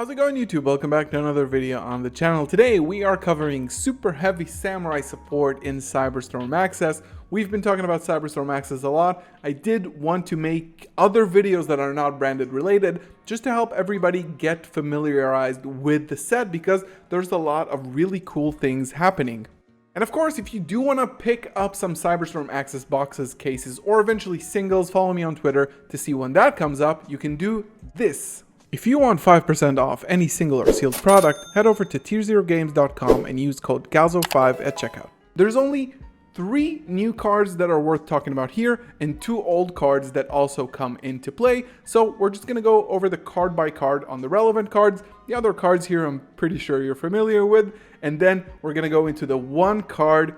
How's it going, YouTube? Welcome back to another video on the channel. Today we are covering Superheavy Samurai support in Cyberstorm Access. We've been talking about Cyberstorm Access a lot. I did want to make other videos that are not branded related just to help everybody get familiarized with the set because there's a lot of really cool things happening. And of course, if you do want to pick up some Cyberstorm Access boxes, cases, or eventually singles, follow me on Twitter to see when that comes up. You can do this. If you want 5% off any single or sealed product, head over to tier0games.com and use code GALZO5 at checkout. There's only 3 new cards that are worth talking about here and 2 old cards that also come into play. So we're just going to go over the card by card on the relevant cards. The other cards here I'm pretty sure you're familiar with. And then we're going to go into the one card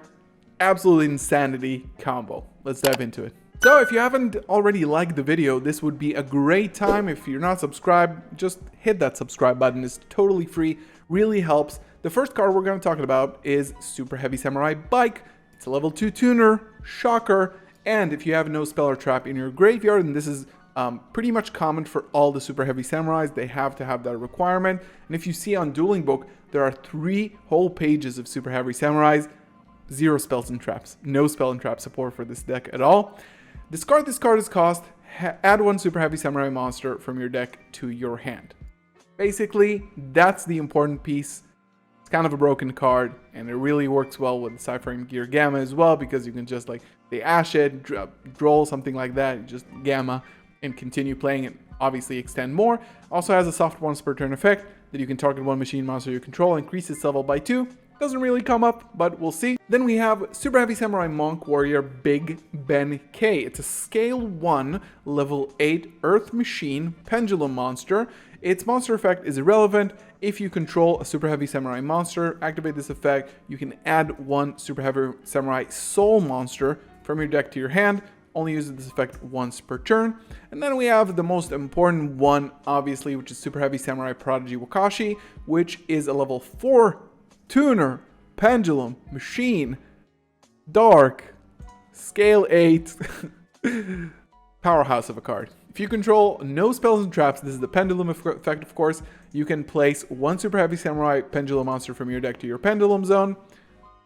absolute insanity combo. Let's dive into it. So if you haven't already liked the video, this would be a great time. If you're not subscribed, just hit that subscribe button. It's totally free, really helps. The first card we're going to talk about is Superheavy Samurai Bike. It's a level 2 tuner, shocker, and if you have no spell or trap in your graveyard, and this is pretty much common for all the Superheavy Samurais, they have to have that requirement. And if you see on Dueling Book, there are 3 whole pages of Superheavy Samurais, 0 spells and traps. No spell and trap support for this deck at all. Discard this card as cost, add 1 Superheavy Samurai monster from your deck to your hand. Basically, that's the important piece. It's kind of a broken card, and it really works well with Cypher Gear Gamma as well, because you can just like, they ash it, draw something like that, just Gamma, and continue playing it, obviously extend more. Also has a soft once per turn effect that you can target 1 machine monster you control, increase its level by 2. Doesn't really come up, but we'll see. Then we have Superheavy Samurai Monk Warrior Big Ben K. It's a scale 1, level 8 Earth Machine Pendulum monster. Its monster effect is irrelevant. If you control a Superheavy Samurai monster, activate this effect. You can add 1 Superheavy Samurai Soul monster from your deck to your hand. Only uses this effect once per turn. And then we have the most important one, obviously, which is Superheavy Samurai Prodigy Wakashi, which is a level 4 tuner, pendulum, machine, dark, scale 8, powerhouse of a card. If you control no spells and traps, this is the pendulum effect, of course, you can place 1 Superheavy Samurai pendulum monster from your deck to your pendulum zone,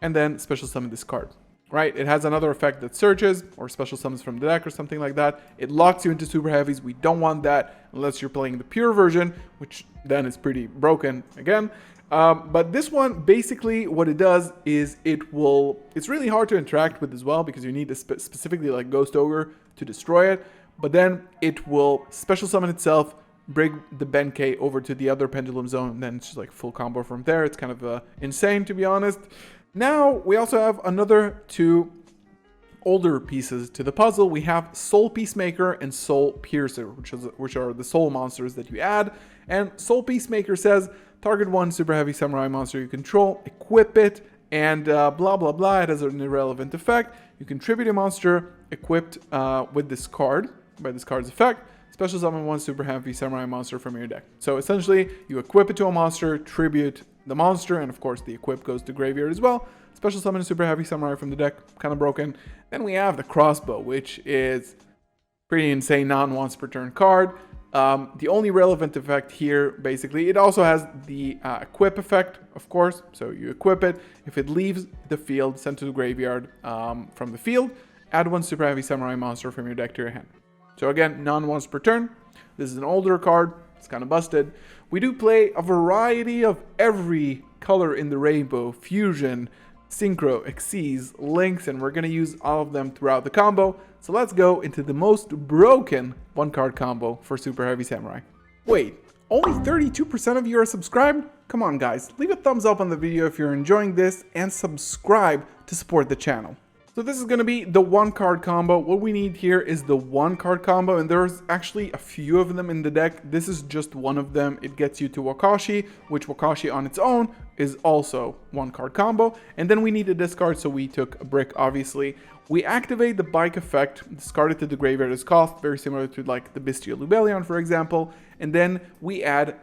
and then special summon this card. Right? It has another effect that searches, or special summons from the deck or something like that. It locks you into super heavies. We don't want that unless you're playing the pure version, which then is pretty broken again. But this one, basically what it does is it's really hard to interact with as well, because you need to specifically like Ghost Ogre to destroy it. But then it will special summon itself, bring the Benkei over to the other pendulum zone, and then it's just like full combo from there. It's kind of insane, to be honest. Now we also have another 2 older pieces to the puzzle. We have Soul Peacemaker and Soul Piercer, which are the soul monsters that you add. And Soul Peacemaker says, target 1 Superheavy Samurai monster you control, equip it, and blah blah blah. It has an irrelevant effect. You contribute a monster equipped with this card, by this card's effect. Special summon 1 Superheavy Samurai monster from your deck. So essentially, you equip it to a monster, tribute the monster, and of course the equip goes to graveyard as well. Special summon Superheavy Samurai from the deck, kind of broken. Then we have the crossbow, which is pretty insane non-once per turn card. The only relevant effect here, basically, it also has the equip effect, of course. So you equip it. If it leaves the field, sent to the graveyard from the field, add 1 Superheavy Samurai monster from your deck to your hand. So again, non-once per turn. This is an older card. It's kind of busted. We do play a variety of every color in the rainbow, fusion, synchro, Xyz, links, and we're going to use all of them throughout the combo. So let's go into the most broken 1-card combo for Superheavy Samurai. Wait, only 32% of you are subscribed? Come on guys, leave a thumbs up on the video if you're enjoying this, and subscribe to support the channel. So this is going to be the 1-card combo. What we need here is the 1-card combo, and there's actually a few of them in the deck. This is just one of them. It gets you to Wakashi, which Wakashi on its own is also 1-card combo. And then we need a discard, so we took a brick, obviously. We activate the bike effect, discard it to the graveyard as cost, very similar to like the Bestial Lubellion, for example. And then we add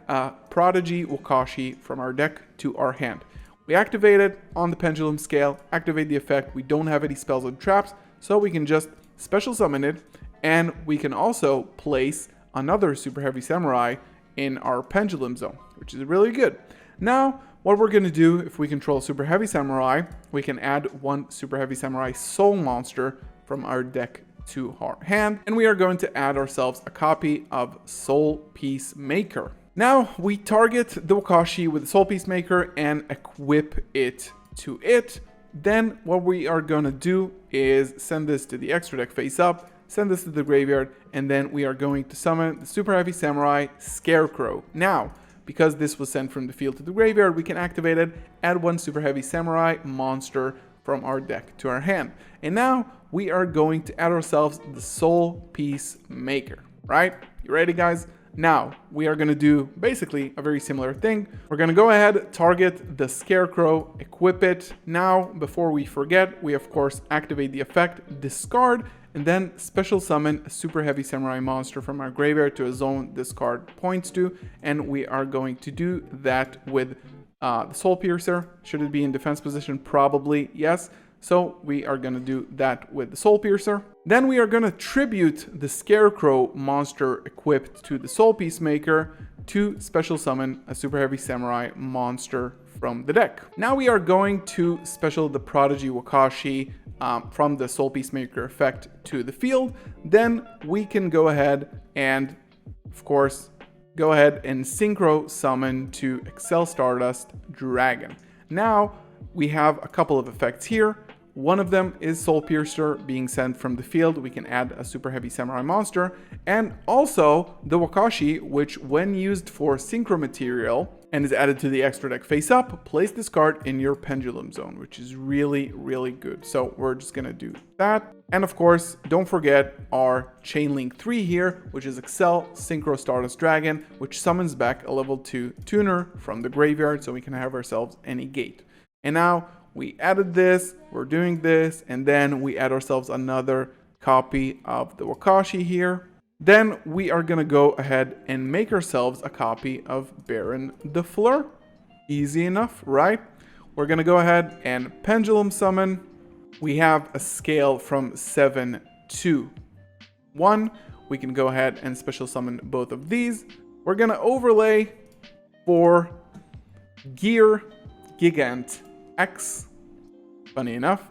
Prodigy Wakashi from our deck to our hand. We activate it on the pendulum scale, activate the effect. We don't have any spells and traps, so we can just special summon it, and we can also place another Superheavy Samurai in our Pendulum Zone, which is really good. Now, what we're going to do, if we control Super Heavy Samurai, we can add one Super Heavy Samurai Soul Monster from our deck to our hand, and we are going to add ourselves a copy of Soul Peacemaker. Now, we target the Wakashi with the Soul Peacemaker and equip it to it. Then, what we are going to do is send this to the extra deck face up, send this to the graveyard, and then we are going to summon the Super Heavy Samurai Scarecrow. Now, because this was sent from the field to the graveyard, we can activate it, add one Super Heavy Samurai monster from our deck to our hand. And now we are going to add ourselves the Soul Peacemaker, right? You ready, guys? Now we are going to do basically a very similar thing. We're going to go ahead, target the Scarecrow, equip it. Now, before we forget, we of course activate the effect, discard, and then special summon a Super Heavy Samurai monster from our graveyard to a zone this card points to, and we are going to do that with the Soul Piercer. Should it be in defense position? Probably yes. So we are going to do that with the Soul Piercer. Then we are going to tribute the Scarecrow monster equipped to the Soul Peacemaker to special summon a Super Heavy Samurai monster from the deck. Now we are going to special the Prodigy Wakashi from the Soul Peacemaker effect to the field. Then we can go ahead and, of course, go ahead and synchro summon to Excel Stardust Dragon. Now we have a couple of effects here. One of them is Soul Piercer being sent from the field. We can add a Super Heavy Samurai monster, and also the Wakashi, which when used for Synchro Material and is added to the extra deck face up, place this card in your Pendulum Zone, which is really, really good. So we're just gonna do that. And of course, don't forget our Chain Link 3 here, which is Excel Synchro Stardust Dragon, which summons back a level 2 tuner from the graveyard, so we can have ourselves any gate. And now we added this, we're doing this, and then we add ourselves another copy of the Wakashi here. Then we are gonna go ahead and make ourselves a copy of Baron the Fleur. Easy enough, right? We're gonna go ahead and Pendulum Summon. We have a scale from 7 to 1. We can go ahead and special summon both of these. We're gonna overlay for Gear Gigant X. Funny enough.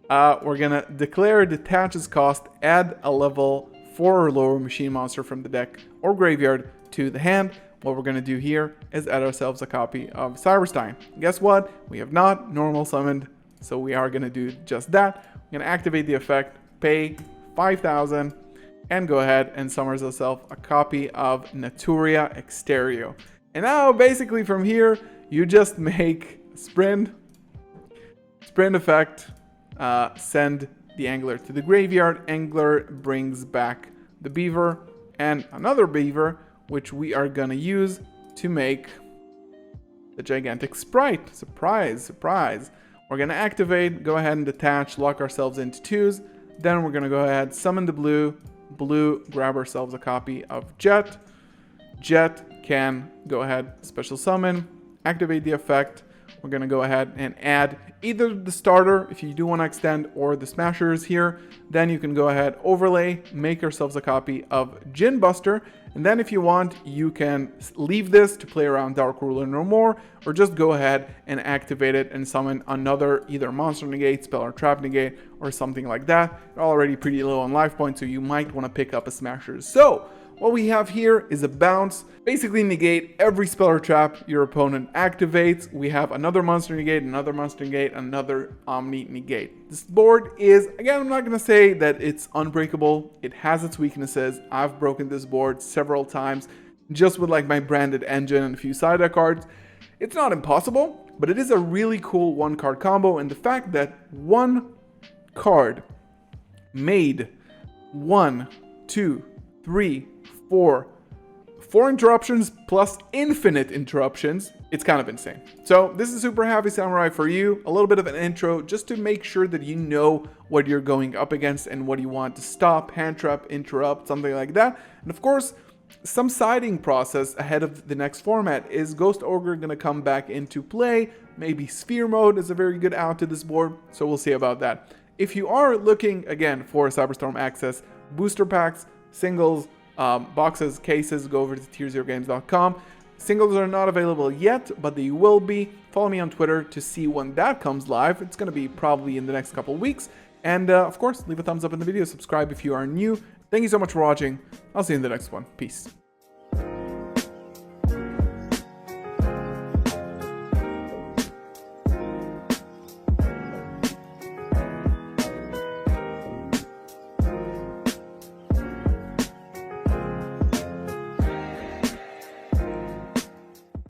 We're gonna declare detaches cost, add a level 4 or lower machine monster from the deck or graveyard to the hand. What we're gonna do here is add ourselves a copy of Cyberstein. Guess what? We have not normal summoned, so we are gonna do just that. I'm gonna activate the effect, pay 5,000, and go ahead and summon ourselves a copy of Naturia Exterio. And now basically from here, you just make sprint effect, send the Angler to the graveyard. Angler brings back the Beaver and another Beaver, which we are gonna use to make the Gigantic Sprite. Surprise, surprise. We're gonna activate, go ahead and detach, lock ourselves into 2s. Then we're gonna go ahead, summon the blue, grab ourselves a copy of Jet. Jet can go ahead, special summon, activate the effect. We're going to go ahead and add either the starter, if you do want to extend, or the smashers here. Then you can go ahead, overlay, make yourselves a copy of Gin Buster. And then if you want, you can leave this to play around Dark Ruler no more, or just go ahead and activate it and summon another either monster negate, spell or trap negate, or something like that. You're already pretty low on life points, so you might want to pick up a smashers. So what we have here is a bounce. Basically negate every spell or trap your opponent activates. We have another monster negate, another monster negate, another Omni negate. This board is, again, I'm not going to say that it's unbreakable. It has its weaknesses. I've broken this board several times just with like my branded engine and a few side deck cards. It's not impossible, but it is a really cool one card combo. And the fact that one card made 1, 2, 3, 4 interruptions plus infinite interruptions, it's kind of insane. So this is Super Heavy Samurai for you. A little bit of an intro just to make sure that you know what you're going up against and what you want to stop, hand trap, interrupt, something like that. And of course, some siding process ahead of the next format. Is Ghost Ogre going to come back into play? Maybe Sphere Mode is a very good out to this board, so we'll see about that. If you are looking, again, for Cyberstorm access, booster packs, singles, boxes, cases, go over to tierzerogames.com. Singles are not available yet, but they will be. Follow me on Twitter to see when that comes live. It's going to be probably in the next couple of weeks. And of course, leave a thumbs up in the video, subscribe if you are new. Thank you so much for watching. I'll see you in the next one. Peace.